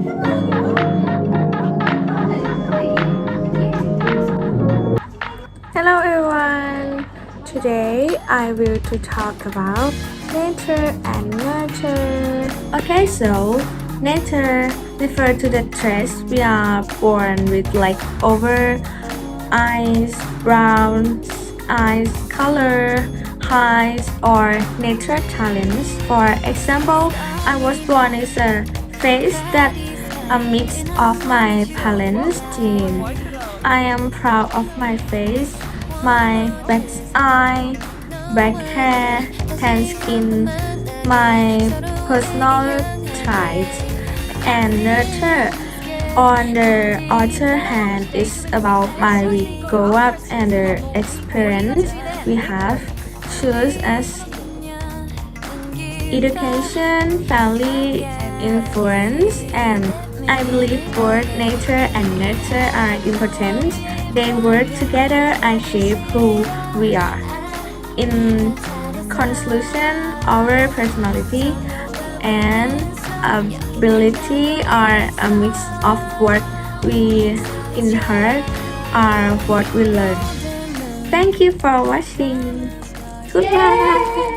Hello everyone! Today I will to talk about nature and nurture. Okay, so nature refers to the traits we are born with like over eyes, brown eyes, color, height, or natural talents. For example, I was born with a face that a mix of my parents' genes. I am proud of my face, my black eye, black hair, tan skin, my personal traits, and nurture. On the other hand, it's about my we grow up and the experience we have, choose as education, family influence, and I believe both nature and nurture are important. They work together and shape who we are. In conclusion, our personality and ability are a mix of what we inherit or what we learn. Thank you for watching. Goodbye.